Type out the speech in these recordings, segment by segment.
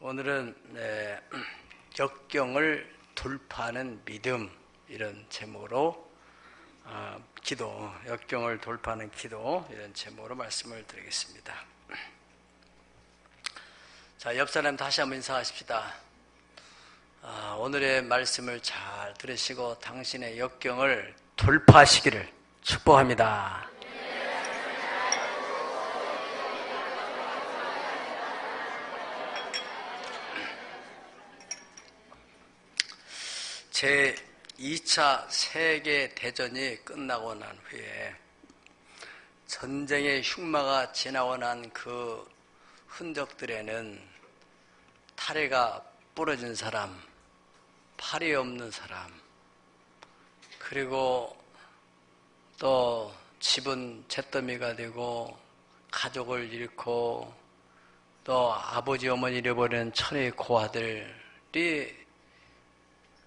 오늘은 역경을 돌파하는 믿음, 이런 제목으로 역경을 돌파하는 기도, 이런 제목으로 말씀을 드리겠습니다. 자, 옆 사람 다시 한번 인사하십시다. 오늘의 말씀을 잘 들으시고 당신의 역경을 돌파하시기를 축복합니다. 제 2차 세계대전이 끝나고 난 후에 전쟁의 흉마가 지나고 난 그 흔적들에는 다리가 부러진 사람, 팔이 없는 사람, 그리고 또 집은 잿더미가 되고 가족을 잃고 또 아버지 어머니 잃어버린 천의 고아들이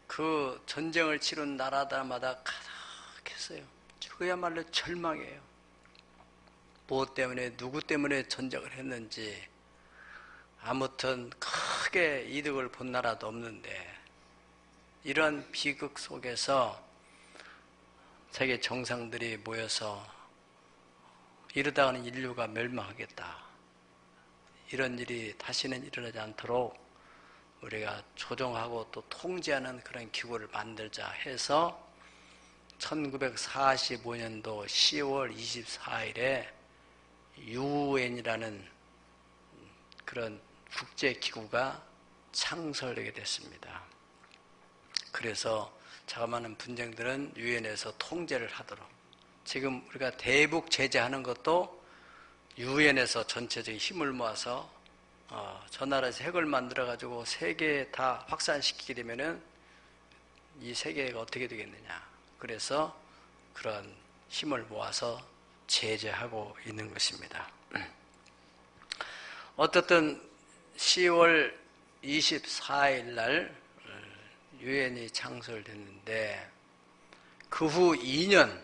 그 전쟁을 치른 나라들마다 가득했어요. 그야말로 절망이에요. 무엇 때문에, 누구 때문에 전쟁을 했는지, 아무튼 크게 이득을 본 나라도 없는데, 이런 비극 속에서 세계 정상들이 모여서 이러다가는 인류가 멸망하겠다, 이런 일이 다시는 일어나지 않도록 우리가 조정하고 또 통제하는 그런 기구를 만들자 해서 1945년도 10월 24일에 UN이라는 그런 국제기구가 창설되게 됐습니다. 그래서 자그마한 분쟁들은 UN에서 통제를 하도록, 지금 우리가 대북 제재하는 것도 UN에서 전체적인 힘을 모아서 저 나라에서 핵을 만들어가지고 세계에 다 확산시키게 되면은 이 세계가 어떻게 되겠느냐. 그래서 그런 힘을 모아서 제재하고 있는 것입니다. 어떻든 10월 24일 날 유엔이 창설됐는데 그 후 2년,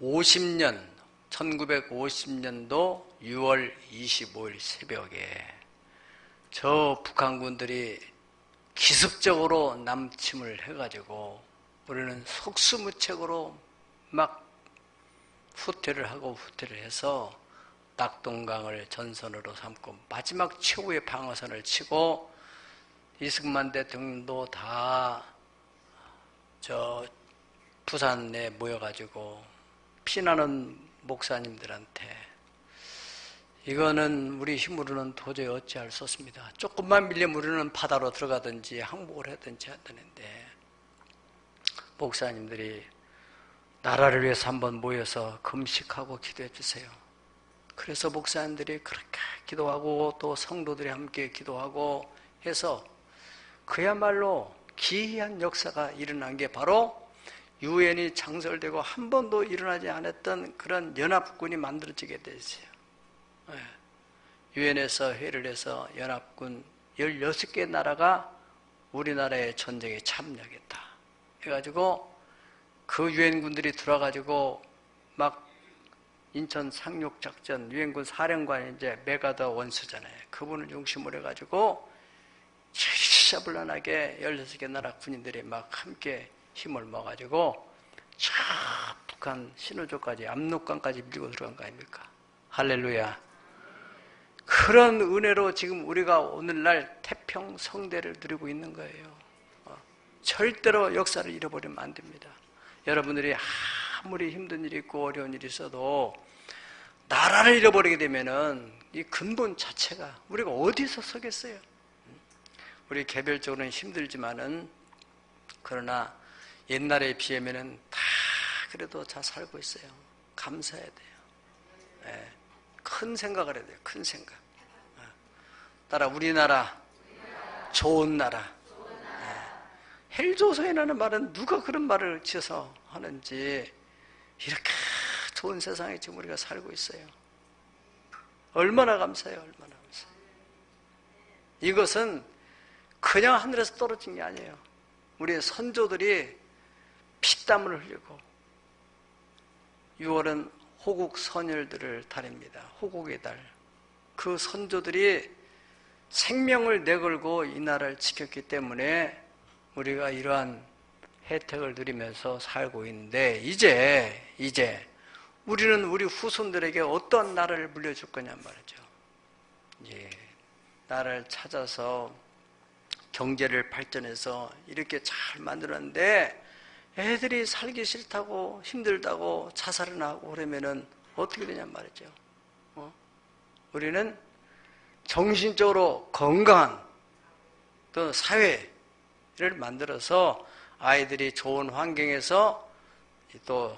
50년, 1950년도 6월 25일 새벽에 저 북한군들이 기습적으로 남침을 해가지고 우리는 속수무책으로 막 후퇴를 해서 낙동강을 전선으로 삼고 마지막 최후의 방어선을 치고 이승만 대통령도 다 저 부산에 모여가지고 피나는 목사님들한테 이거는 우리 힘으로는 도저히 어찌할 수 없습니다. 조금만 밀리면 우리는 바다로 들어가든지 항복을 하든지 하는데, 목사님들이 나라를 위해서 한번 모여서 금식하고 기도해 주세요. 그래서 목사님들이 그렇게 기도하고 또 성도들이 함께 기도하고 해서 그야말로 기이한 역사가 일어난 게 바로 유엔이 창설되고 한 번도 일어나지 않았던 그런 연합군이 만들어지게 됐어요. 유엔에서 회의를 해서 연합군 16개 나라가 우리나라의 전쟁에 참여하겠다 해가지고 그 유엔군들이 들어와가지고 막 인천 상륙작전 유엔군 사령관이 이제 메가더 원수잖아요. 그분을 중심으로 해가지고 시시잡을란하게 16개 나라 군인들이 막 함께 힘을 모아가지고 저 북한 신호조까지 압록강까지 밀고 들어간 거 아닙니까? 할렐루야. 그런 은혜로 지금 우리가 오늘날 태평성대를 누리고 있는 거예요. 절대로 역사를 잃어버리면 안 됩니다. 여러분들이 아무리 힘든 일이 있고 어려운 일이 있어도 나라를 잃어버리게 되면은 이 근본 자체가 우리가 어디서 서겠어요? 우리 개별적으로는 힘들지만은 그러나 옛날에 비하면은 다 그래도 잘 살고 있어요. 감사해야 돼요. 큰 생각을 해야 돼요. 큰 생각. 따라 우리나라 좋은 나라. 헬조선이라는 말은 누가 그런 말을 지어서 하는지, 이렇게 좋은 세상에 지금 우리가 살고 있어요. 얼마나 감사해요. 얼마나 감사해요. 이것은 그냥 하늘에서 떨어진 게 아니에요. 우리의 선조들이 피땀을 흘리고, 6월은 호국 선열들을 달입니다. 호국의 달. 그 선조들이 생명을 내걸고 이 나라를 지켰기 때문에 우리가 이러한 혜택을 누리면서 살고 있는데, 이제 우리는 우리 후손들에게 어떤 나라를 물려줄 거냐 말이죠. 나라를 찾아서 경제를 발전해서 이렇게 잘 만들었는데 애들이 살기 싫다고 힘들다고 자살을 하고 그러면은 어떻게 되냐 말이죠. 우리는 정신적으로 건강한 또 사회를 만들어서 아이들이 좋은 환경에서 또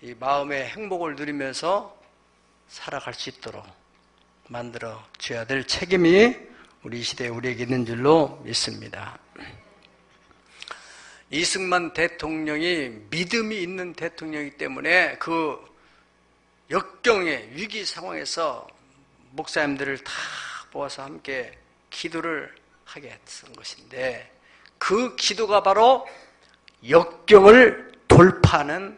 이 마음의 행복을 누리면서 살아갈 수 있도록 만들어 줘야 될 책임이 우리 시대에 우리에게 있는 줄로 믿습니다. 이승만 대통령이 믿음이 있는 대통령이기 때문에 그 역경의 위기 상황에서 목사님들을 다 모아서 함께 기도를 하게 했던 것인데, 그 기도가 바로 역경을 돌파하는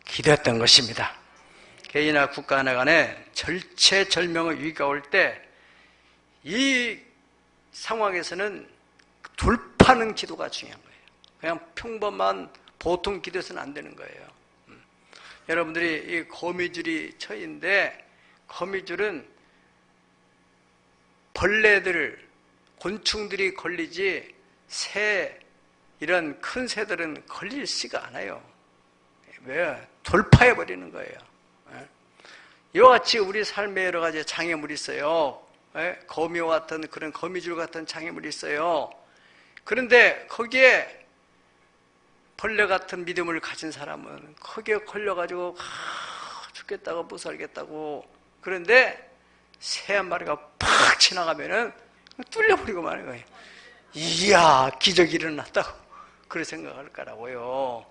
기도였던 것입니다. 개인이나 국가 간에 절체절명의 위기가 올 때 이 상황에서는 돌파하는 기도가 중요한 거예요. 그냥 평범한 보통 기도해서는 안 되는 거예요. 여러분들이 이 거미줄이 처인데, 거미줄은 벌레들, 곤충들이 걸리지 새, 이런 큰 새들은 걸리지가 않아요. 왜? 돌파해버리는 거예요. 이와 같이 우리 삶에 여러 가지 장애물이 있어요. 거미와 같은 그런 거미줄 같은 장애물이 있어요. 그런데 거기에 벌레 같은 믿음을 가진 사람은 거기에 걸려가지고 죽겠다고 못 살겠다고, 그런데 새 한 마리가 팍 지나가면은 뚫려버리고 마는 거예요. 이야, 기적이 일어났다고 그렇게 생각할 거라고요.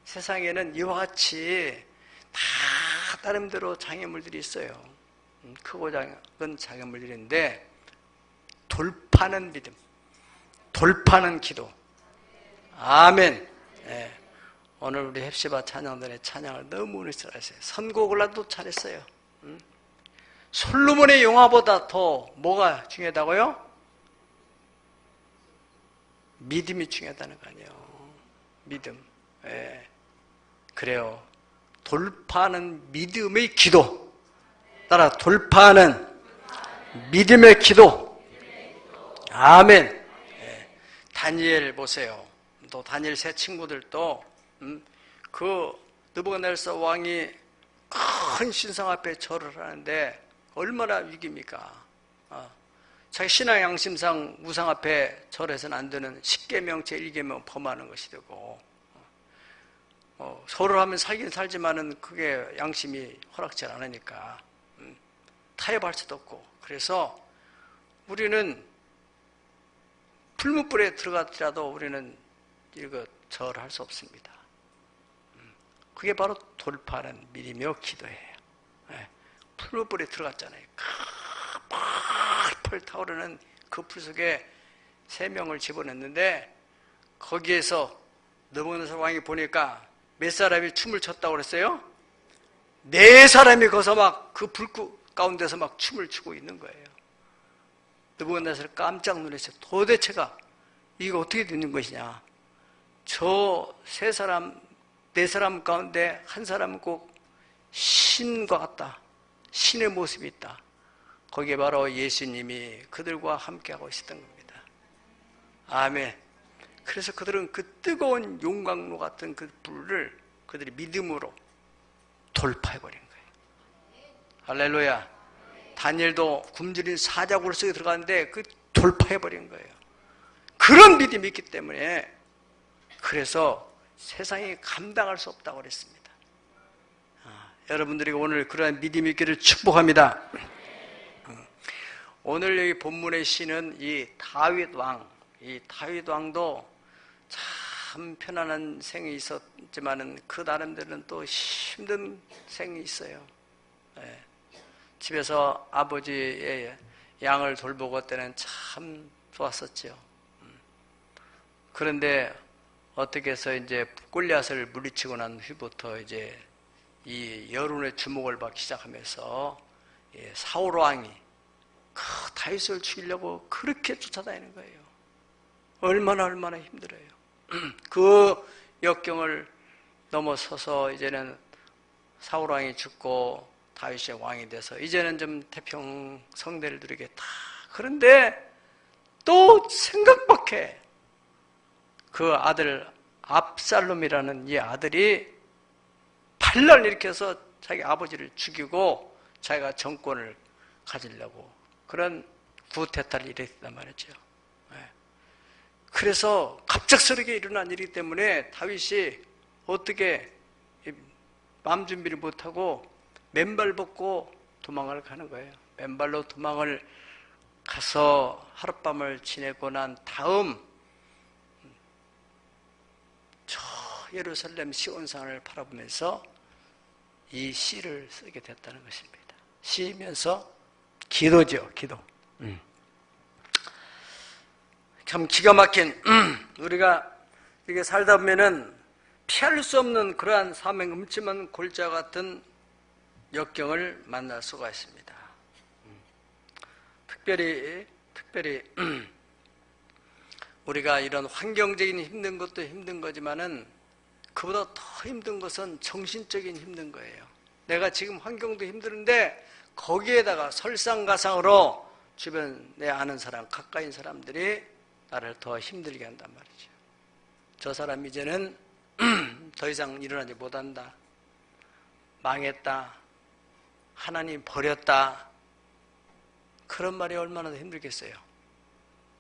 세상에는 이와 같이 다 나름대로 장애물들이 있어요. 크고 작은 장애물들인데, 돌파하는 믿음, 돌파하는 기도. 아멘. 오늘 우리 헵시바 찬양단의 찬양을 너무 잘했어요. 선곡을라도 잘했어요. 솔로몬의 영화보다 더 뭐가 중요하다고요? 믿음이 중요하다는 거 아니에요. 믿음. 그래요. 돌파하는 믿음의 기도. 따라 돌파하는 믿음의 기도. 아멘. 다니엘 보세요. 또 다니엘 세 친구들도 그 느부갓네살 왕이 큰 신상 앞에 절을 하는데 얼마나 위기입니까? 자기 신앙 양심상 우상 앞에 절해서는 안 되는 10계명 제1계명 범하는 것이 되고, 절을 하면 살긴 살지만은 그게 양심이 허락지 않으니까 타협할 수도 없고, 그래서 우리는 풀무불에 들어갔더라도 우리는 이거 절할 수 없습니다. 그게 바로 돌파하는 믿음이요 기도예요. 풀무불에 들어갔잖아요. 펄펄 타오르는 그 풀 속에 3명을 집어넣는데, 거기에서 느부갓네살 왕이 보니까 몇 사람이 춤을 췄다고 그랬어요? 4사람이 거기서 막 그 불꽃 가운데서 막 춤을 추고 있는 거예요. 느부갓네살 깜짝 놀랐어요. 도대체가 이거 어떻게 되는 것이냐? 저 3사람, 4사람 가운데 한 사람은 꼭 신과 같다. 신의 모습이 있다. 거기에 바로 예수님이 그들과 함께하고 있었던 겁니다. 아멘. 그래서 그들은 그 뜨거운 용광로 같은 그 불을 그들이 믿음으로 돌파해버린 거예요. 할렐루야. 다니엘도 굶주린 사자굴 속에 들어갔는데 그 돌파해버린 거예요. 그런 믿음이 있기 때문에, 그래서 세상이 감당할 수 없다고 그랬습니다. 여러분들에게 오늘 그러한 믿음이 있기를 축복합니다. 오늘 여기 본문의 시는 이 다윗 왕도 참 편안한 생이 있었지만은 그 나름대로는 또 힘든 생이 있어요. 집에서 아버지의 양을 돌보고 때는 참 좋았었죠. 그런데 어떻게 해서 이제 골리앗을 물리치고 난 후부터 이제 이 여론의 주목을 받기 시작하면서 사울 왕이 다윗을 죽이려고 그렇게 쫓아다니는 거예요. 얼마나 힘들어요. 그 역경을 넘어서서 이제는 사울왕이 죽고 다윗이 왕이 돼서 이제는 좀 태평 성대를 누리겠다. 그런데 또 생각 밖에 그 아들 압살롬이라는 이 아들이 반란을 일으켜서 자기 아버지를 죽이고 자기가 정권을 가지려고 그런 구태타를 일으켰단 말이죠. 그래서 갑작스럽게 일어난 일이기 때문에 다윗이 어떻게 마음 준비를 못하고 맨발 벗고 도망을 가는 거예요. 맨발로 도망을 가서 하룻밤을 지내고 난 다음 저 예루살렘 시온산을 바라보면서 이 시를 쓰게 됐다는 것입니다. 시면서 기도죠, 기도. 참 기가 막힌 우리가 이렇게 살다 보면은 피할 수 없는 그러한 사명 음침한 골자 같은 역경을 만날 수가 있습니다. 특별히 우리가 이런 환경적인 힘든 것도 힘든 거지만은 그보다 더 힘든 것은 정신적인 힘든 거예요. 내가 지금 환경도 힘드는데 거기에다가 설상가상으로 주변 내 아는 사람, 가까이 있는 사람들이 나를 더 힘들게 한단 말이죠. 저 사람 이제는 더 이상 일어나지 못한다. 망했다. 하나님 버렸다. 그런 말이 얼마나 힘들겠어요.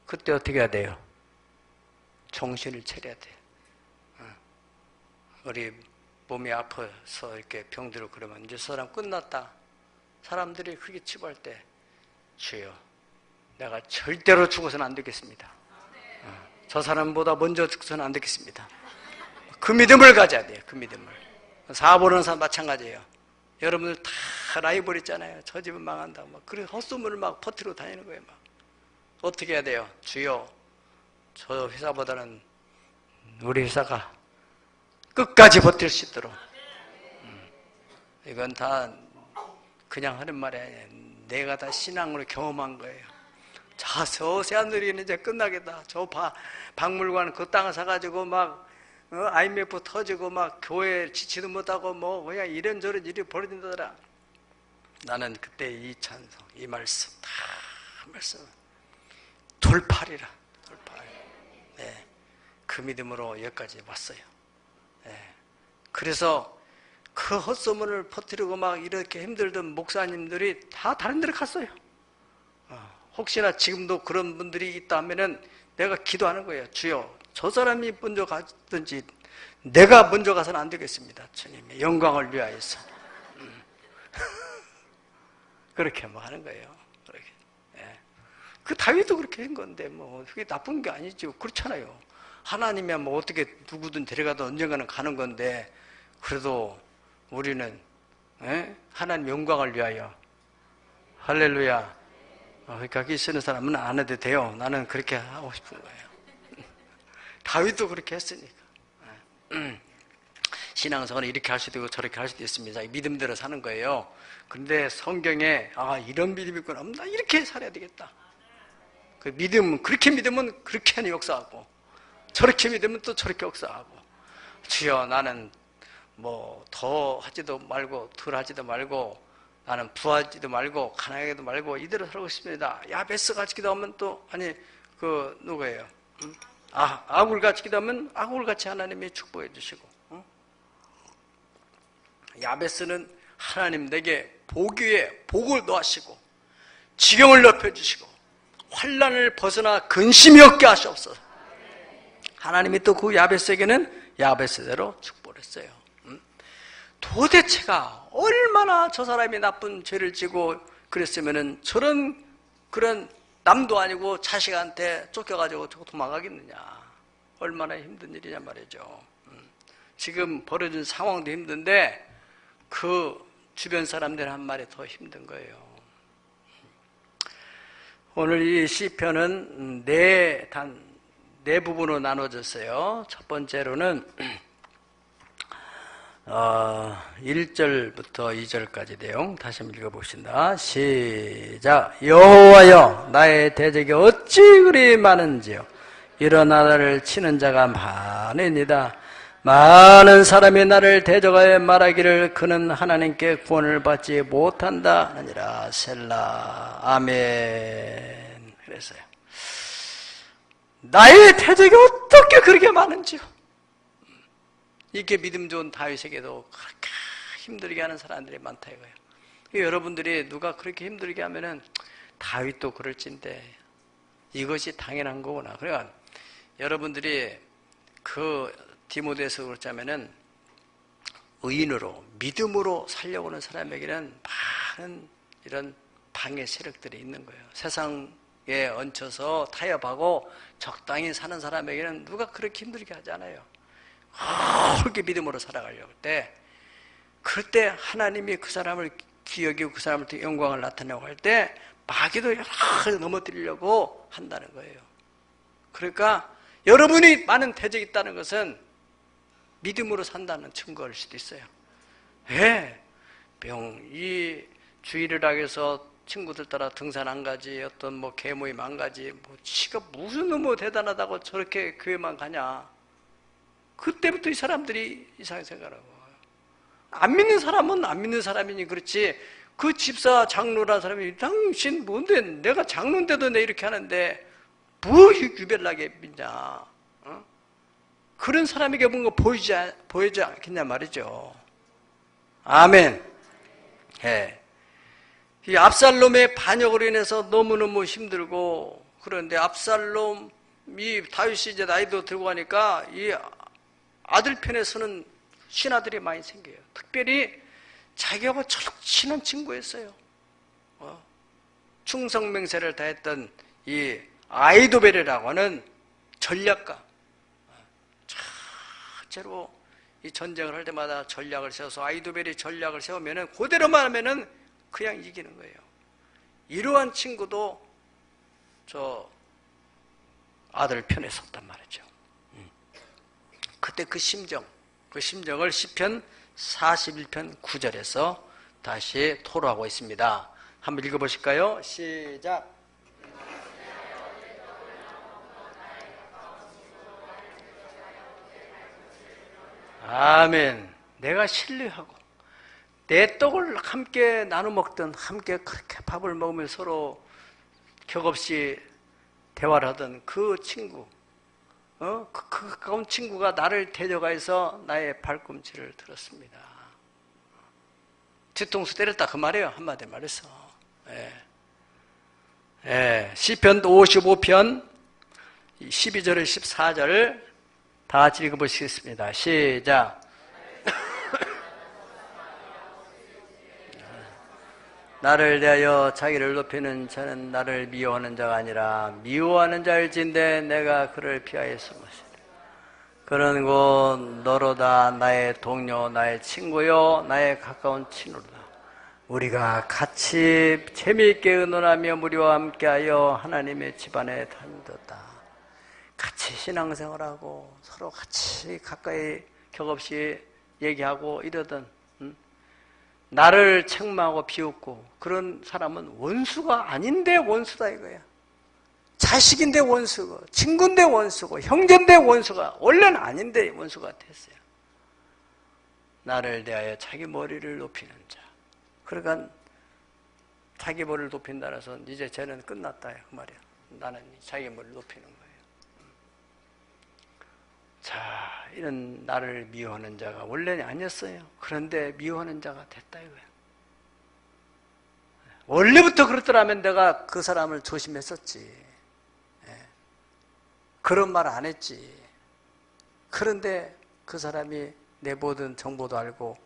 그때 어떻게 해야 돼요? 정신을 차려야 돼요. 우리 몸이 아파서 이렇게 병들고 그러면 이제 저 사람 끝났다. 사람들이 그렇게 치부할 때 주여 내가 절대로 죽어서는 안 되겠습니다. 저 사람보다 먼저 죽어서는 안 되겠습니다. 그 믿음을 가져야 돼요. 그 믿음을. 사보는 사람 마찬가지예요. 여러분들 다 라이벌 있잖아요. 저 집은 망한다. 막 그래서 헛소문을 막 퍼뜨리고 다니는 거예요. 막 어떻게 해야 돼요? 주여 저 회사보다는 우리 회사가 끝까지 버틸 수 있도록. 이건 다 그냥 하는 말이 아니에요. 내가 다 신앙으로 경험한 거예요. 저 새하늘이는 이제 끝나겠다. 저 박물관 그 땅을 사가지고 막 IMF 터지고 막 교회 지치도 못하고 뭐 그냥 이런저런 일이 벌어진다더라. 나는 그때 이 찬송, 이 말씀 다 말씀 돌파리라. 돌파. 네, 그 믿음으로 여기까지 왔어요. 네. 그래서 그 헛소문을 퍼뜨리고 막 이렇게 힘들던 목사님들이 다 다른 데로 갔어요. 혹시나 지금도 그런 분들이 있다 하면은 내가 기도하는 거예요. 주여, 저 사람이 먼저 가든지 내가 먼저 가서는 안 되겠습니다. 주님의 영광을 위하여서. 그렇게 뭐 하는 거예요. 그렇게. 예. 그 다윗도 그렇게 한 건데 뭐 그게 나쁜 게 아니죠. 그렇잖아요. 하나님이야 뭐 어떻게 누구든 데려가도 언젠가는 가는 건데 그래도 우리는 하나님 영광을 위하여. 할렐루야. 그러니까 거기 쓰는 사람은 안 해도 돼요. 나는 그렇게 하고 싶은 거예요. 다윗도 그렇게 했으니까. 신앙생활은 이렇게 할 수도 있고 저렇게 할 수도 있습니다. 믿음대로 사는 거예요. 그런데 성경에 이런 믿음이 있구나. 나 이렇게 살아야 되겠다. 그 믿음, 그렇게 믿으면 그렇게 하는 역사하고 저렇게 믿으면 또 저렇게 역사하고 주여 나는 뭐 더 하지도 말고 덜 하지도 말고 나는 부하지도 말고 가난하게도 말고 이대로 살고 싶습니다. 야베스 같이 기도하면 또 그 누구예요? 아굴같이 기도하면 아굴같이 하나님이 축복해 주시고 야베스는 하나님 내게 복 위에 복을 더하시고 지경을 높여주시고 환난을 벗어나 근심이 없게 하시옵소서. 하나님이 또 그 야베스에게는 야베스대로 축복을 했어요. 도대체가 얼마나 저 사람이 나쁜 죄를 지고 그랬으면은 그런 남도 아니고 자식한테 쫓겨가지고 도망가겠느냐. 얼마나 힘든 일이냐 말이죠. 지금 벌어진 상황도 힘든데 그 주변 사람들 한 말이 더 힘든 거예요. 오늘 이 시편은 네 부분으로 나눠졌어요. 첫 번째로는 1절부터 2절까지 내용 다시 한번 읽어봅시다. 시작. 여호와여 나의 대적이 어찌 그리 많은지요. 일어나 나를 치는 자가 많으니이다. 많은 사람이 나를 대적하여 말하기를 그는 하나님께 구원을 받지 못한다 하니라. 셀라. 아멘. 그랬어요. 나의 대적이 어떻게 그렇게 많은지요. 이렇게 믿음 좋은 다윗에게도 그렇게 힘들게 하는 사람들이 많다 이거예요. 여러분들이 누가 그렇게 힘들게 하면은 다윗도 그럴진데 이것이 당연한 거구나. 그러니까 여러분들이 그 디모데에서 그렇자면은 의인으로 믿음으로 살려고 하는 사람에게는 많은 이런 방해 세력들이 있는 거예요. 세상에 얹혀서 타협하고 적당히 사는 사람에게는 누가 그렇게 힘들게 하지 않아요. 그렇게 믿음으로 살아가려고 할 때, 그때 하나님이 그 사람을 기여기고 그 사람한테 영광을 나타내고 할 때 마귀도 여러 가지 넘어뜨리려고 한다는 거예요. 그러니까 여러분이 많은 대적이 있다는 것은 믿음으로 산다는 증거일 수도 있어요. 왜? 이 주일을 하기 위해서 친구들 따라 등산 안 가지, 어떤 뭐 개모임 안 가지, 뭐 지가 무슨 너무 대단하다고 저렇게 교회만 가냐. 그때부터 이 사람들이 이상하게 생각하고. 안 믿는 사람은 안 믿는 사람이니 그렇지, 그 집사 장로라는 사람이 당신 뭔데 내가 장로인데도 내 이렇게 하는데 뭐 유별나게 믿냐. 어? 그런 사람에게 뭔가 보이지 않겠냐 말이죠. 아멘. 예. 이 압살롬의 반역으로 인해서 너무너무 힘들고, 그런데 압살롬이 다윗이 이제 나이도 들고 가니까 이 아들 편에 서는 신하들이 많이 생겨요. 특별히 자기하고 친한 친구였어요. 충성맹세를 다했던 이 아히도벨이라고 하는 전략가. 실제로 이 전쟁을 할 때마다 전략을 세워서 아히도벨이 전략을 세우면은 그대로만 하면은 그냥 이기는 거예요. 이러한 친구도 저 아들 편에 섰단 말이죠. 그때 그 심정을 시편 41편 9절에서 다시 토로하고 있습니다. 한번 읽어보실까요? 시작. 아멘. 내가 신뢰하고 내 떡을 함께 나눠 먹던, 함께 그렇게 밥을 먹으며 서로 격없이 대화를 하던 그 친구, 그 가까운 친구가 나를 데려가서 나의 발꿈치를 들었습니다. 뒤통수 때렸다 그 말이에요. 한마디 말해서. 시편 55편 12절 14절 다 같이 읽어보시겠습니다. 시작. 나를 대하여 자기를 높이는 자는 나를 미워하는 자가 아니라 미워하는 자일진데 내가 그를 피하여 숨으시리라. 그는 곧 너로다. 나의 동료, 나의 친구요, 나의 가까운 친구로다. 우리가 같이 재미있게 의논하며 무리와 함께하여 하나님의 집안에 다니도다. 같이 신앙생활하고 서로 같이 가까이 격없이 얘기하고 이러던, 나를 책망하고 비웃고 그런 사람은 원수가 아닌데 원수다 이거야. 자식인데 원수고, 친구인데 원수고, 형제인데 원수가, 원래는 아닌데 원수가 됐어요. 나를 대하여 자기 머리를 높이는 자. 그러니까 자기 머리를 높인다는 것은 이제 쟤는 끝났다 그 말이야. 나는 자기 머리를 높이는 거예요. 자, 이런 나를 미워하는 자가 원래는 아니었어요. 그런데 미워하는 자가 됐다 이거야. 원래부터 그렇더라면 내가 그 사람을 조심했었지. 그런 말 안 했지. 그런데 그 사람이 내 모든 정보도 알고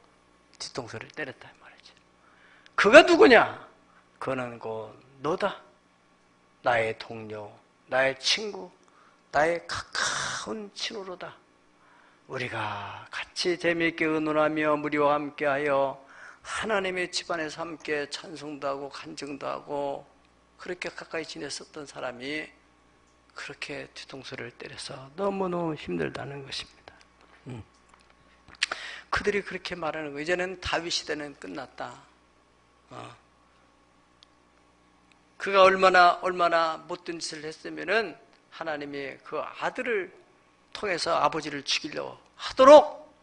뒤통수를 때렸단 말이지. 그가 누구냐? 그는 곧 너다. 나의 동료, 나의 친구, 나의 가까운 친구로다. 우리가 같이 재미있게 의논하며 무리와 함께하여 하나님의 집안에서 함께 찬송도 하고 간증도 하고 그렇게 가까이 지냈었던 사람이 그렇게 뒤통수를 때려서 너무너무 힘들다는 것입니다. 그들이 그렇게 말하는 거예요. 이제는 다윗 시대는 끝났다. 그가 얼마나 못된 짓을 했으면은 하나님이 그 아들을 통해서 아버지를 죽이려 하도록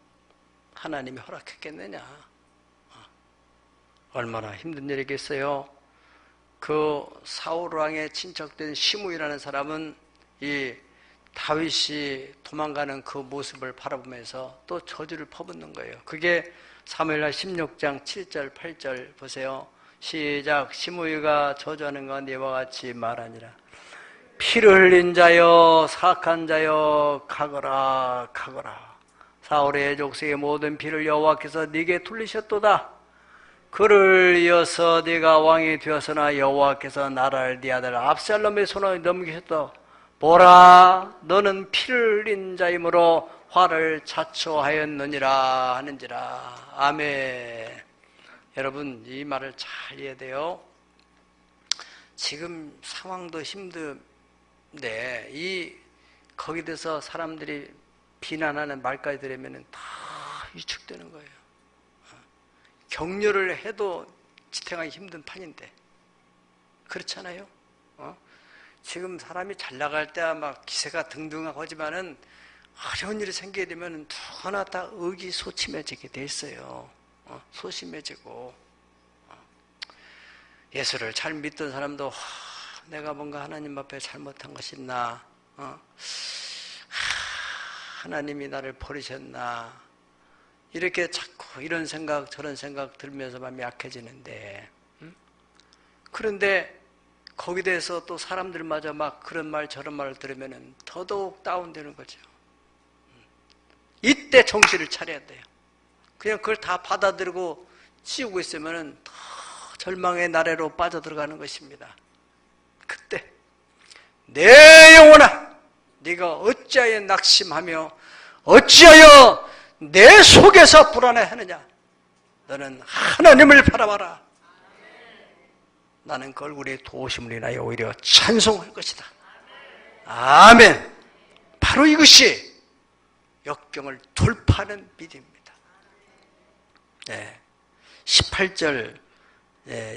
하나님이 허락했겠느냐. 얼마나 힘든 일이겠어요. 그 사울 왕의 친척된 시므이라는 사람은 이 다윗이 도망가는 그 모습을 바라보면서 또 저주를 퍼붓는 거예요. 그게 사무엘하 16장 7절 8절 보세요. 시작. 시므이가 저주하는 건 이와 같이 말하니라. 피를 흘린 자여 사악한 자여 가거라 가거라. 사울의 족속의 모든 피를 여호와께서 네게 돌리셨도다. 그를 이어서 네가 왕이 되었으나 여호와께서 나라를 네 아들 압살롬의 손에 넘기셨다. 보라, 너는 피를 흘린 자이므로 화를 자초하였느니라 하는지라. 아멘. 여러분, 이 말을 잘 이해해야 돼요. 지금 상황도 힘든데 거기에 대해서 사람들이 비난하는 말까지 들으면 다 위축되는 거예요. 격려를 해도 지탱하기 힘든 판인데 그렇잖아요. 지금 사람이 잘 나갈 때야 막 기세가 등등하고 하지만은 어려운 일이 생기게 되면 누구나 다 의기소침해지게 돼 있어요. 소심해지고 예수를 잘 믿던 사람도 내가 뭔가 하나님 앞에 잘못한 것이 있나, 하나님이 나를 버리셨나, 이렇게 자꾸 이런 생각 저런 생각 들면서 마음이 약해지는데, 그런데 거기에 대해서 또 사람들마저 막 그런 말 저런 말을 들으면 더더욱 다운되는 거죠. 이때 정신을 차려야 돼요. 그냥 그걸 다 받아들이고 씌우고 있으면 더 절망의 나래로 빠져들어가는 것입니다. 그때 내 영혼아 네가 어찌하여 낙심하며 어찌하여 내 속에서 불안해하느냐. 너는 하나님을 바라봐라. 나는 그 얼굴에 도우심을 인하여 오히려 찬송할 것이다. 아멘. 바로 이것이 역경을 돌파하는 믿음입니다. 네. 18절,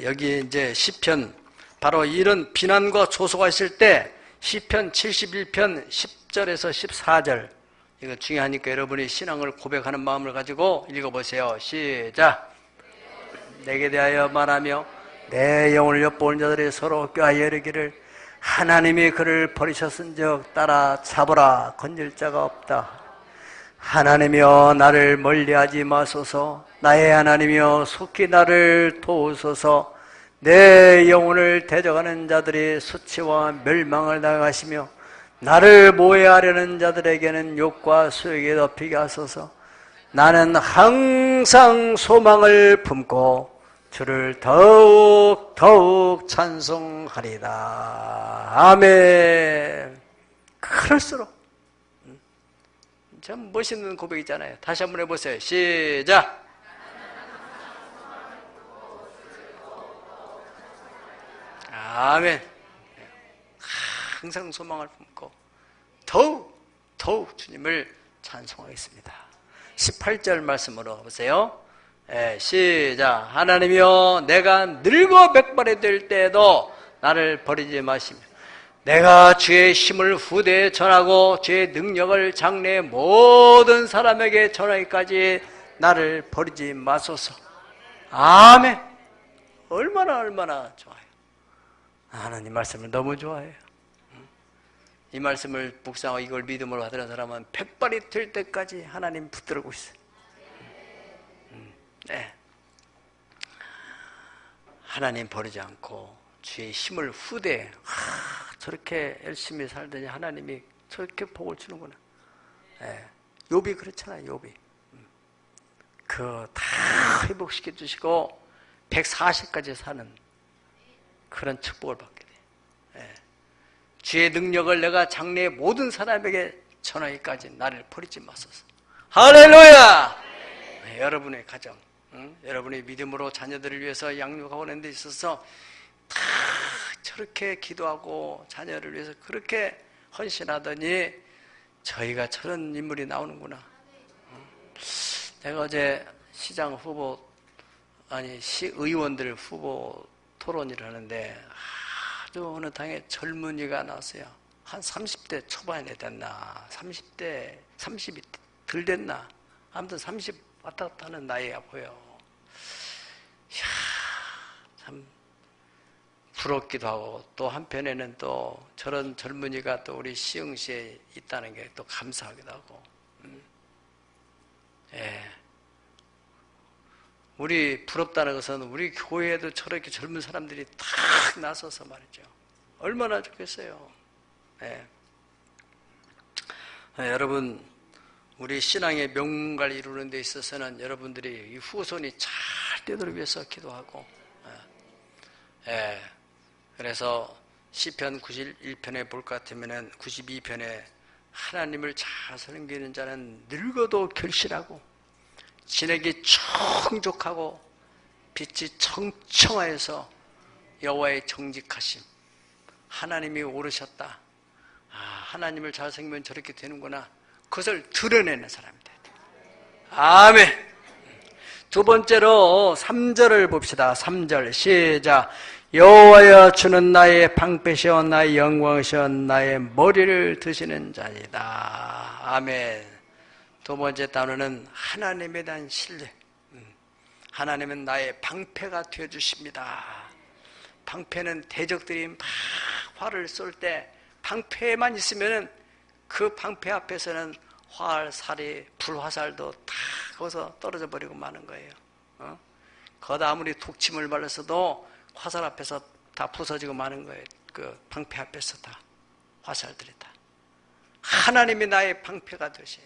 여기 이제 시편, 바로 이런 비난과 조소가 있을 때 시편 71편 10절에서 14절, 이거 중요하니까 여러분이 신앙을 고백하는 마음을 가지고 읽어보세요. 시작. 내게 대하여 말하며 내 영혼을 엿보는 자들이 서로 꾀하여 이르기를 하나님이 그를 버리셨은즉 따라 잡으라 건질 자가 없다. 하나님이여 나를 멀리하지 마소서. 나의 하나님이여 속히 나를 도우소서. 내 영혼을 대적하는 자들이 수치와 멸망을 당하시며 나를 모해하려는 자들에게는 욕과 수욕에 덮이게 하소서. 나는 항상 소망을 품고 주를 더욱 찬송하리다. 아멘. 그럴수록 참 멋있는 고백이잖아요. 다시 한번 해보세요. 시작. 아멘. 항상 소망을 품고 더욱 주님을 찬송하겠습니다. 18절 말씀으로 보세요. 시작. 하나님이여 내가 늙어 백발이 될 때에도 나를 버리지 마시며 내가 주의 힘을 후대에 전하고 주의 능력을 장래의 모든 사람에게 전하기까지 나를 버리지 마소서. 아멘. 얼마나 좋아요. 하나님 말씀을 너무 좋아해요. 이 말씀을 묵상하고 이걸 믿음으로 받는 사람은 백발이 될 때까지 하나님 붙들고 있어요. 네. 하나님 버리지 않고 주의 힘을 후대에 저렇게 열심히 살더니 하나님이 저렇게 복을 주는구나. 네. 욥이 그렇잖아요. 욥이 그 다 회복시켜 주시고 140까지 사는 그런 축복을 받게 돼요. 네. 주의 능력을 내가 장래의 모든 사람에게 전하기까지 나를 버리지 마소서. 할렐루야. 네, 여러분의 가정, 여러분의 믿음으로 자녀들을 위해서 양육하고 하는 데 있어서 다 저렇게 기도하고 자녀를 위해서 그렇게 헌신하더니 저희가 저런 인물이 나오는구나. 내가 어제 시장 후보, 시의원들 후보 토론을 하는데 아주 어느 당에 젊은이가 나왔어요. 한 30대 초반에 됐나, 30이 덜 됐나, 아무튼 30 왔다 갔다 하는 나이야 보여. 이야, 참 부럽기도 하고, 또 한편에는 또 저런 젊은이가 또 우리 시흥시에 있다는 게 또 감사하기도 하고. 예. 우리 부럽다는 것은 우리 교회에도 저렇게 젊은 사람들이 탁 나서서 말이죠. 얼마나 좋겠어요. 예. 여러분, 우리 신앙의 명문가를 이루는 데 있어서는 여러분들이 이 후손이 잘 되도록 위해서 기도하고, 예. 그래서 시편 91편에 볼 것 같으면은 92편에 하나님을 잘 섬기는 자는 늙어도 결실하고 진액이 청족하고 빛이 청청하여서 여호와의 정직하심, 하나님이 오르셨다. 하나님을 잘 섬기면 저렇게 되는구나. 그것을 드러내는 사람이 돼야 돼. 아멘. 두 번째로 3절을 봅시다. 3절 시작. 여호와여 주는 나의 방패시여 나의 영광이시여 나의 머리를 드시는 자이다. 아멘. 두 번째 단어는 하나님에 대한 신뢰. 하나님은 나의 방패가 되어주십니다. 방패는 대적들이 막 활을 쏠 때 방패만 있으면 그 방패 앞에서는 활, 살이, 불화살도 다 거기서 떨어져 버리고 마는 거예요. 거기다 아무리 독침을 발랐어도 화살 앞에서 다 부서지고 마는 거예요. 그 방패 앞에서 다 화살들이 다. 하나님이 나의 방패가 되시.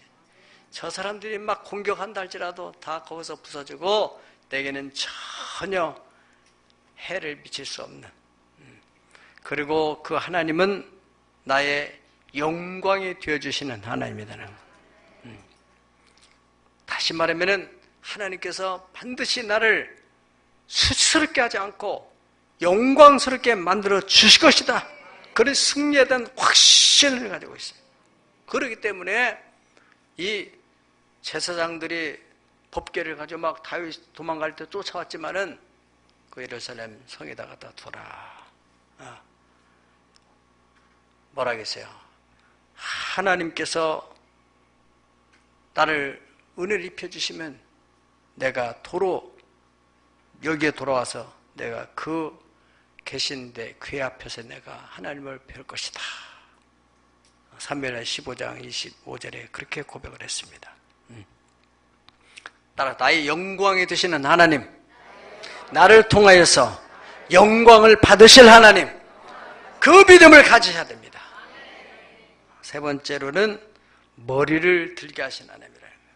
저 사람들이 막 공격한다 할지라도 다 거기서 부서지고 내게는 전혀 해를 미칠 수 없는. 그리고 그 하나님은 나의 영광이 되어주시는 하나님이라는 것. 다시 말하면 하나님께서 반드시 나를 수치스럽게 하지 않고 영광스럽게 만들어 주실 것이다. 그런 승리에 대한 확신을 가지고 있어요. 그렇기 때문에 이 제사장들이 법궤를 가지고 막 다윗 도망갈 때 쫓아왔지만은 그 예루살렘 성에다 갖다 둬라. 뭐라 하겠어요? 하나님께서 나를 은혜를 입혀주시면 내가 도로 여기에 돌아와서 내가 그 계신데 궤 앞에서 내가 하나님을 뵐 것이다. 사무엘하 15장 25절에 그렇게 고백을 했습니다. 따라 나의 영광이 되시는 하나님, 나를 통하여서 영광을 받으실 하나님, 그 믿음을 가지셔야 됩니다. 세 번째로는 머리를 들게 하신 하나님이라는 거예요.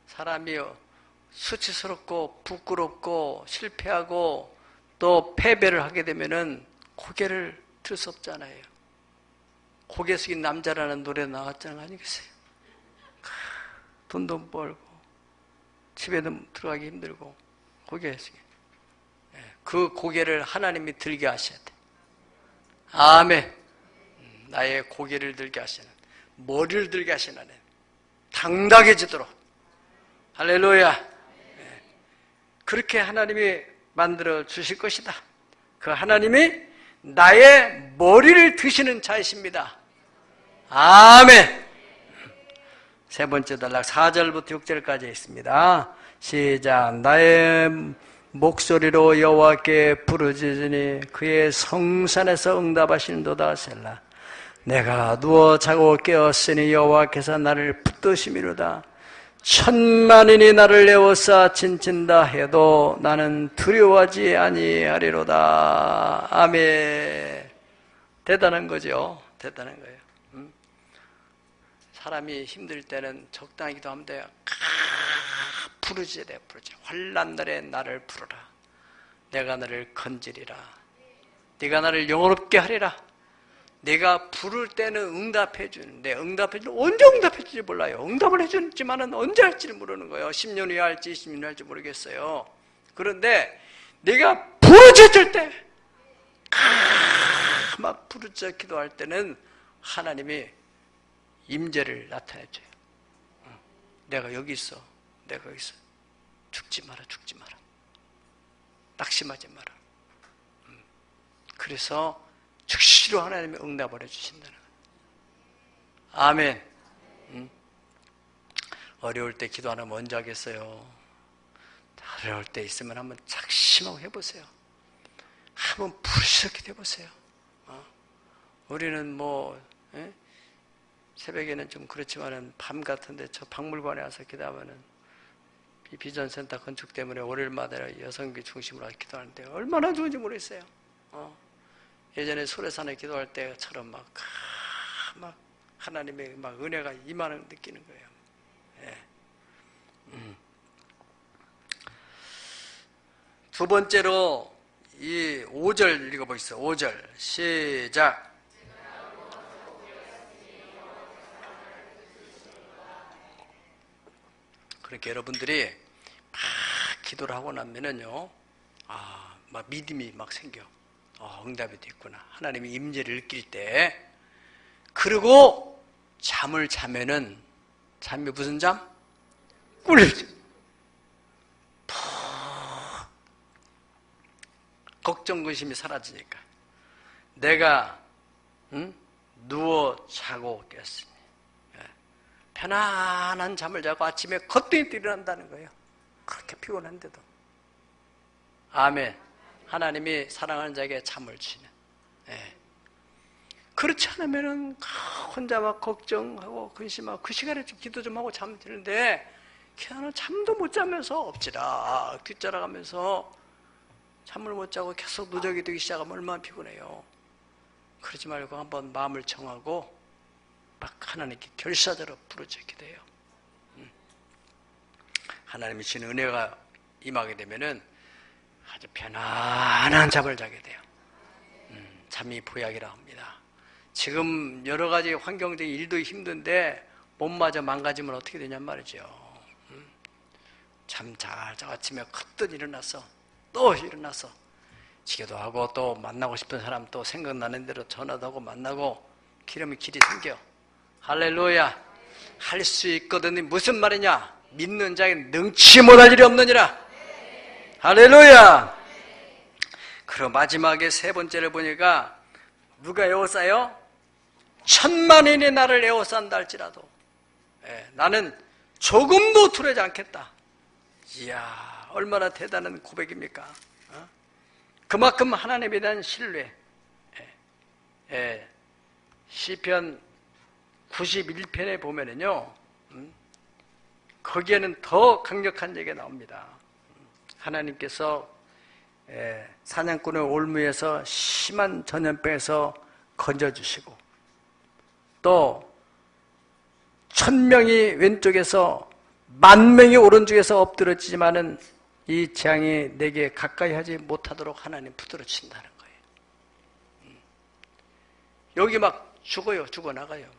사람이요 수치스럽고 부끄럽고 실패하고 또 패배를 하게 되면은 고개를 들 수 없잖아요. 고개 숙인 남자라는 노래 나왔잖아요. 아니겠어요? 돈도 벌고 집에도 들어가기 힘들고 고개 숙인. 그 고개를 하나님이 들게 하셔야 돼. 아멘. 나의 고개를 들게 하시는, 머리를 들게 하시는 하나님, 당당해지도록. 할렐루야. 그렇게 하나님이 만들어 주실 것이다. 그 하나님이 나의 머리를 드시는 자이십니다. 아멘. 세 번째 단락 4절부터 6절까지 있습니다. 시작. 나의 목소리로 여호와께 부르짖으니 그의 성산에서 응답하시는도다. 셀라. 내가 누워 자고 깨었으니 여호와께서 나를 붙드심이로다. 천만인이 나를 에워싸 친친다 해도 나는 두려워하지 아니하리로다. 아멘. 대단한 거죠. 대단한 거예요. 사람이 힘들 때는 적당히 기도하면 돼요. 부르짖어야 돼요. 부르짖어. 환난 날에 나를 부르라. 내가 너를 건지리라. 네가 나를 영원롭게 하리라. 내가 부를 때는 응답해 주는데 언제 응답해 줄지 몰라요. 응답을 해 주지만은 언제 할지를 모르는 거예요. 10년 후에 할지 20년 후에 할지 모르겠어요. 그런데 내가 부르짖을 때 막 부르짖어 기도할 때는 하나님이 임재를 나타내 줘요. 내가 여기 있어. 내가 거기서 죽지 마라, 죽지 마라. 낙심하지 마라. 그래서 즉시로 하나님이 응답을 해주신다는 거예요. 아멘. 어려울 때 기도 하나 먼저 하겠어요. 어려울 때 있으면 한번 작심하고 해보세요. 한번 부르짖게 해보세요. 우리는 뭐 새벽에는 좀 그렇지만은 밤 같은데 저 박물관에 와서 기도하면은 비전센터 건축 때문에 월요일마다 여성비 중심으로 기도하는데 얼마나 좋은지 모르겠어요. 예전에 소래산에 기도할 때처럼 막 하나님의 막 은혜가 임하는 느끼는 거예요. 예. 두 번째로 이 5절 읽어보시죠. 5절 시작. 그러니까 여러분들이 막 기도를 하고 나면은요, 막 믿음이 막 생겨. 응답이 됐구나. 하나님의 임재를 느낄 때. 그리고 잠을 자면은, 잠이 무슨 잠? 꿀잠. 푹 걱정 근심이 사라지니까. 내가 누워 자고 깼으니 편안한 잠을 자고 아침에 거뜬히 일어난다는 거예요. 그렇게 피곤한데도. 아멘. 하나님이 사랑하는 자에게 잠을 주시는. 그렇지 않으면은 혼자 막 걱정하고 근심하고 그 시간에 좀 기도 좀 하고 잠 드는데 걔는 잠도 못 자면서 엎치락 뒤따라가면서 잠을 못 자고 계속 누적이 되기 시작하면 얼마나 피곤해요. 그러지 말고 한번 마음을 정하고 막 하나님께 결사대로 부르짖게 돼요. 하나님이 주시는 은혜가 임하게 되면은 아주 편안한 잠을 자게 돼요. 잠이 보약이라 합니다. 지금 여러 가지 환경적인 일도 힘든데 몸마저 망가지면 어떻게 되냔 말이죠. 잠 잘 자 아침에 커뜩 일어나서 또 일어나서 기도도 하고 또 만나고 싶은 사람 또 생각나는 대로 전화도 하고 만나고 길이 생겨. 할렐루야. 할 수 있거든. 무슨 말이냐? 믿는 자에게 능치 못할 일이 없느니라. 할렐루야. 그리고 마지막에 세 번째를 보니까 누가 에워싸요? 천만인이 나를 에워싼다 할지라도 나는 조금도 두려지 않겠다. 이야, 얼마나 대단한 고백입니까? 그만큼 하나님에 대한 신뢰. 시편 91편에 보면은요, 거기에는 더 강력한 얘기가 나옵니다. 하나님께서 사냥꾼의 올무에서 심한 전염병에서 건져주시고 또 1000명이 왼쪽에서 10,000명이 오른쪽에서 엎드러지지만은 이 재앙이 내게 가까이 하지 못하도록 하나님 붙들어친다는 거예요. 여기 막 죽어나가요.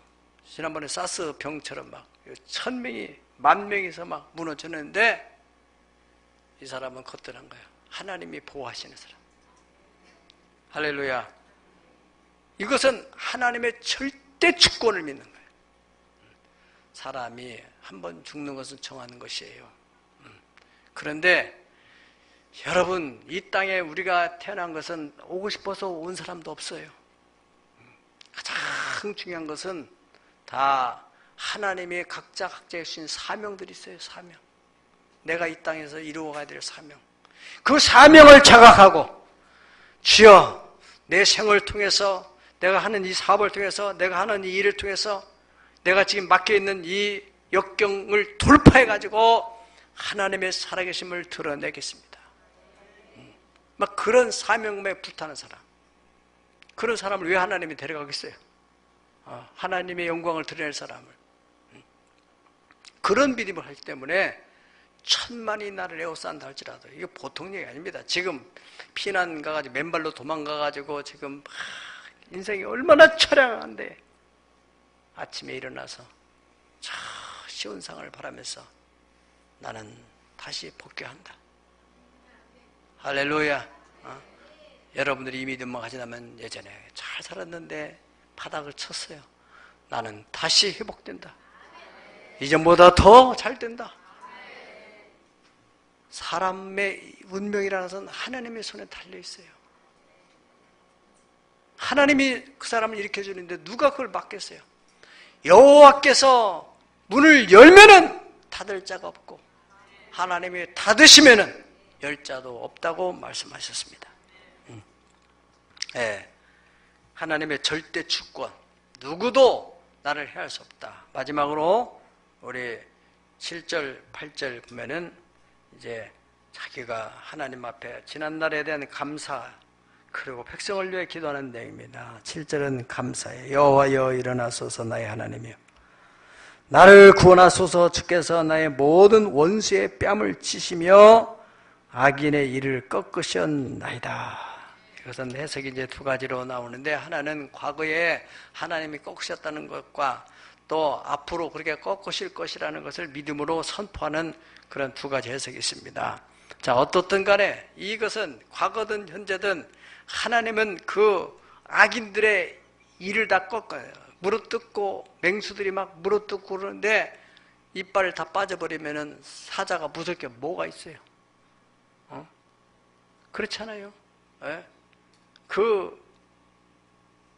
지난번에 사스 병처럼 막 1000명이 10,000명이서 막 무너졌는데 이 사람은 거뜬한 거예요. 하나님이 보호하시는 사람. 할렐루야. 이것은 하나님의 절대 주권을 믿는 거예요. 사람이 한 번 죽는 것은 정하는 것이에요. 그런데 여러분, 이 땅에 우리가 태어난 것은 오고 싶어서 온 사람도 없어요. 가장 중요한 것은 다 하나님이 각자에 주신 사명들이 있어요. 사명. 내가 이 땅에서 이루어가야 될 사명. 그 사명을 자각하고 주여, 내 생을 통해서 내가 하는 이 사업을 통해서 내가 하는 이 일을 통해서 내가 지금 맡겨있는 이 역경을 돌파해가지고 하나님의 살아계심을 드러내겠습니다. 막 그런 사명에 불타는 사람, 그런 사람을 왜 하나님이 데려가겠어요? 하나님의 영광을 드러낼 사람을. 그런 믿음을 하기 때문에 1000만이 나를 에워싼다 할지라도 이게 보통 얘기 아닙니다. 지금 피난 가가지고 맨발로 도망가가지고 지금 인생이 얼마나 처량한데 아침에 일어나서 저 시온상을 바라면서 나는 다시 복귀한다. 할렐루야. 여러분들이 이 믿음만 가지다면 예전에 잘 살았는데 바닥을 쳤어요. 나는 다시 회복된다. 이전보다 더 잘 된다. 사람의 운명이라는 것은 하나님의 손에 달려 있어요. 하나님이 그 사람을 일으켜주는데 누가 그걸 막겠어요? 여호와께서 문을 열면은 닫을 자가 없고 하나님이 닫으시면은 열 자도 없다고 말씀하셨습니다. 네. 하나님의 절대 주권, 누구도 나를 해할 수 없다. 마지막으로 우리 7절, 8절 보면은 이제 자기가 하나님 앞에 지난날에 대한 감사, 그리고 백성을 위해 기도하는 내용입니다. 7절은 감사해. 여호와여 일어나소서 나의 하나님이여, 나를 구원하소서. 주께서 나의 모든 원수의 뺨을 치시며 악인의 일을 꺾으셨나이다. 이것은 해석이 이제 두 가지로 나오는데, 하나는 과거에 하나님이 꺾으셨다는 것과 또 앞으로 그렇게 꺾으실 것이라는 것을 믿음으로 선포하는 그런 두 가지 해석이 있습니다. 자, 어떻든 간에 이것은 과거든 현재든 하나님은 그 악인들의 일을 다 꺾어요. 물어뜯고 맹수들이 막 물어뜯고 그러는데 이빨을 다 빠져버리면은 사자가 무섭게 게 뭐가 있어요? 그렇잖아요. 예? 그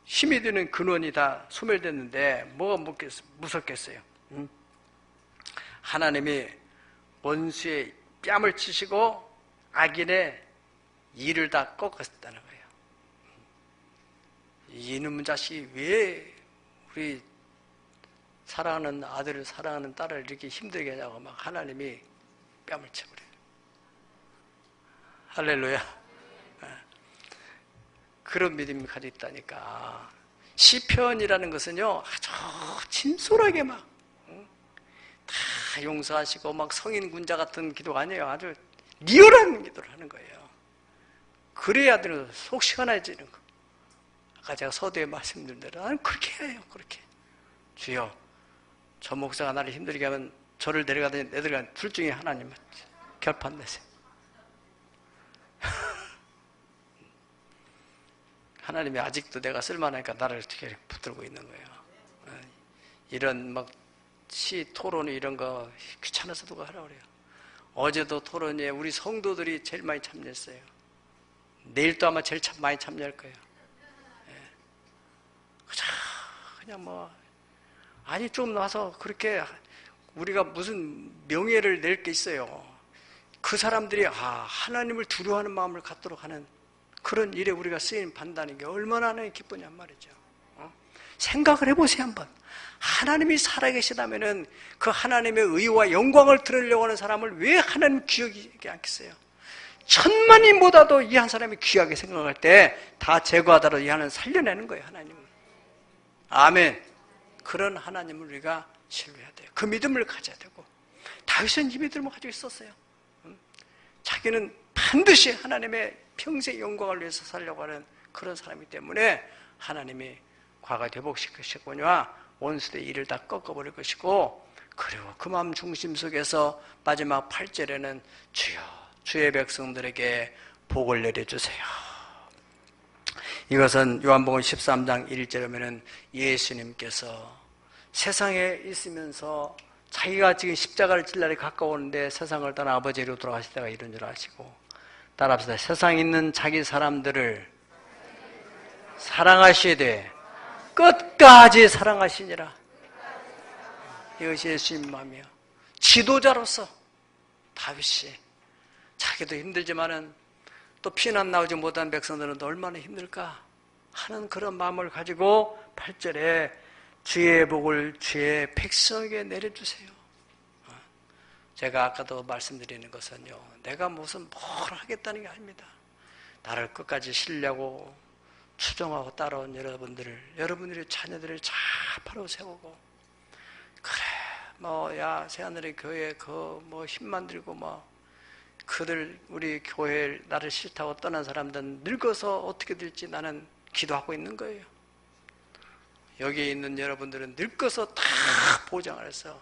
힘이 드는 근원이 다 소멸됐는데 뭐가 무섭겠어요? 하나님이 원수의 뺨을 치시고 악인의 일을 다 꺾었다는 거예요. 이놈의 자식이 왜 우리 사랑하는 아들을, 사랑하는 딸을 이렇게 힘들게 하냐고 막 하나님이 뺨을 쳐버려요. 할렐루야. 그런 믿음이 가지고 있다니까. 시편이라는 것은요, 아주 진솔하게 막 다 용서하시고 막 성인 군자 같은 기도가 아니에요. 아주 리얼한 기도를 하는 거예요. 그래야 되는, 속 시원해지는 거. 아까 제가 서두에 말씀드린 대로 나는 그렇게 해요. 그렇게. 주여, 저 목사가 나를 힘들게 하면 저를 내려가더니 내려가는 둘 중에 하나님은 결판 내세요. 하나님이 아직도 내가 쓸만하니까 나를 어떻게 붙들고 있는 거예요. 이런 막 시 토론 이런 거 귀찮아서 누가 하라고 그래요. 어제도 토론에 우리 성도들이 제일 많이 참여했어요. 내일도 아마 제일 많이 참여할 거예요. 그냥 뭐 아니 좀 나서 그렇게 우리가 무슨 명예를 낼 게 있어요. 그 사람들이 하나님을 두려워하는 마음을 갖도록 하는 그런 일에 우리가 쓰임 받는다는 게 얼마나 하나님 기쁘냔 말이죠. 생각을 해보세요 한번. 하나님이 살아계시다면은 그 하나님의 의와 영광을 드리려고 하는 사람을 왜 하나님 귀하게 않겠어요? 천만인보다도 이 한 사람이 귀하게 생각할 때 다 제거하더라도 이 하나는 살려내는 거예요. 하나님은. 아멘. 그런 하나님을 우리가 신뢰해야 돼요. 그 믿음을 가져야 되고, 다윗은 이 믿음을 가지고 있었어요. 자기는 반드시 하나님의 평생 영광을 위해서 살려고 하는 그런 사람이기 때문에 하나님이 과거 회복시키시거니와 원수의 일을 다 꺾어버릴 것이고, 그리고 그 마음 중심 속에서 마지막 8절에는 주여 주의 백성들에게 복을 내려주세요. 이것은 요한복음 13장 1절에 보면 예수님께서 세상에 있으면서 자기가 지금 십자가를 질 날이 가까우는데 세상을 떠나 아버지로 돌아가실 때가 이런 줄 아시고, 따라합시다. 세상에 있는 자기 사람들을 사랑하셔야 돼. 끝까지 사랑하시니라. 이것이 예수님 마음이에요. 지도자로서 다윗이 자기도 힘들지만은 또 피난 나오지 못한 백성들은 얼마나 힘들까 하는 그런 마음을 가지고 8절에 주의 복을 주의 백성에게 내려주세요. 제가 아까도 말씀드리는 것은요, 내가 무슨 뭘 하겠다는 게 아닙니다. 나를 끝까지 신뢰하고 추종하고 따라온 여러분들의 자녀들을 잘 바로 세우고, 그래 야 새하늘의 교회 힘만 들고 그들 우리 교회 나를 싫다고 떠난 사람들은 늙어서 어떻게 될지 나는 기도하고 있는 거예요. 여기에 있는 여러분들은 늙어서 다 보장을 해서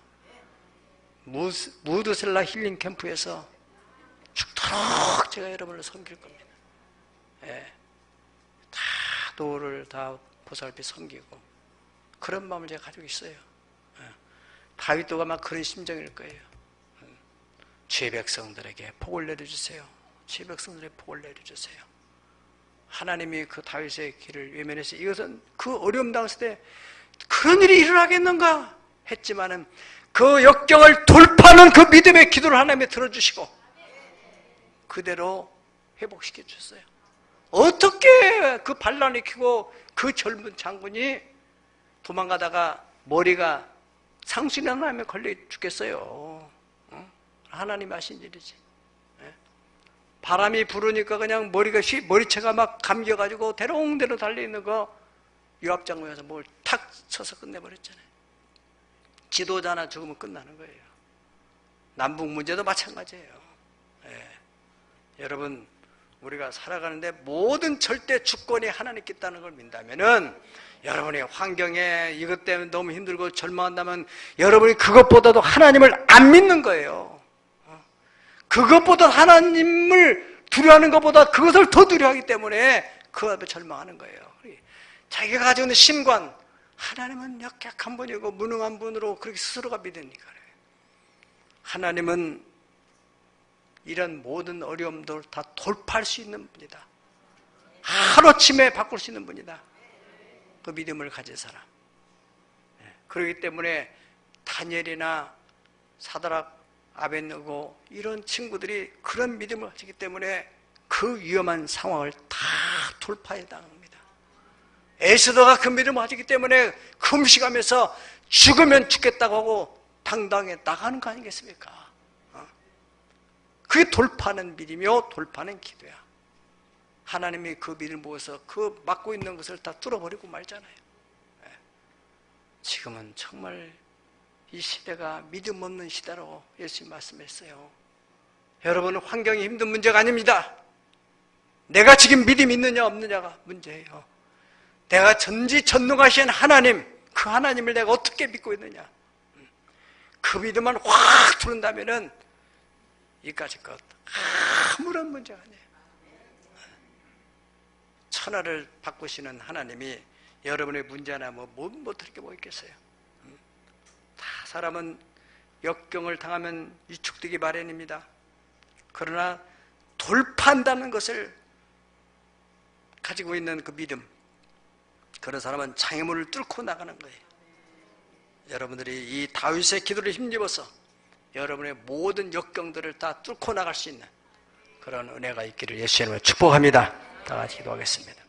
무드셀라 힐링 캠프에서 죽도록 제가 여러분을 섬길 겁니다. 다 도를 다 보살피 섬기고 그런 마음을 제가 가지고 있어요. 다윗도가 막 그런 심정일 거예요. 주의 백성들에게 복을 내려주세요. 주의 백성들에게 복을 내려주세요. 하나님이 그 다윗의 길을 외면해서 이것은 그 어려움 당했을 때 그런 일이 일어나겠는가 했지만은 그 역경을 돌파하는 그 믿음의 기도를 하나님이 들어주시고 그대로 회복시켜 주셨어요. 어떻게 그 반란을 일으키고 그 젊은 장군이 도망가다가 머리가 상수리 하나님에 걸려 죽겠어요. 하나님이 하신 일이지. 바람이 부르니까 그냥 머리채가 막 감겨가지고 대롱대롱 달려있는 거 요압 장군이 와서 뭘 탁 쳐서 끝내버렸잖아요. 지도자 하나 죽으면 끝나는 거예요. 남북 문제도 마찬가지예요. 여러분, 우리가 살아가는데 모든 절대 주권이 하나님께 있다는 걸 믿다면은 여러분의 환경에 이것 때문에 너무 힘들고 절망한다면 여러분이 그것보다도 하나님을 안 믿는 거예요. 그것보다 하나님을 두려워하는 것보다 그것을 더 두려워하기 때문에 그 앞에 절망하는 거예요. 자기가 가지고 있는 신관, 하나님은 약한 분이고 무능한 분으로 그렇게 스스로가 믿으니까 그래요. 하나님은 이런 모든 어려움들 다 돌파할 수 있는 분이다. 하루아침에 바꿀 수 있는 분이다. 그 믿음을 가진 사람. 그렇기 때문에 다니엘이나 사드락, 아벳느고 이런 친구들이 그런 믿음을 가지기 때문에 그 위험한 상황을 다 돌파해 나갑니다. 에스더가 그 믿음을 가지기 때문에 금식하면서 죽으면 죽겠다고 하고 당당히 나가는 거 아니겠습니까? 그게 돌파하는 믿음이요, 돌파하는 기도야. 하나님이 그 믿음을 보고서 그 막고 있는 것을 다 뚫어버리고 말잖아요. 지금은 정말 이 시대가 믿음 없는 시대라고 예수님 말씀했어요. 여러분, 환경이 힘든 문제가 아닙니다. 내가 지금 믿음이 있느냐 없느냐가 문제예요. 내가 전지전능하신 하나님, 그 하나님을 내가 어떻게 믿고 있느냐. 그 믿음만 확 두른다면은 이까짓 것 아무런 문제가 아니에요. 천하를 바꾸시는 하나님이 여러분의 문제 하나 어떻게 있겠어요? 다 사람은 역경을 당하면 위축되기 마련입니다. 그러나 돌파한다는 것을 가지고 있는 그 믿음, 그런 사람은 장애물을 뚫고 나가는 거예요. 여러분들이 이 다윗의 기도를 힘입어서 여러분의 모든 역경들을 다 뚫고 나갈 수 있는 그런 은혜가 있기를 예수의 이름으로 축복합니다. 다 같이 기도하겠습니다.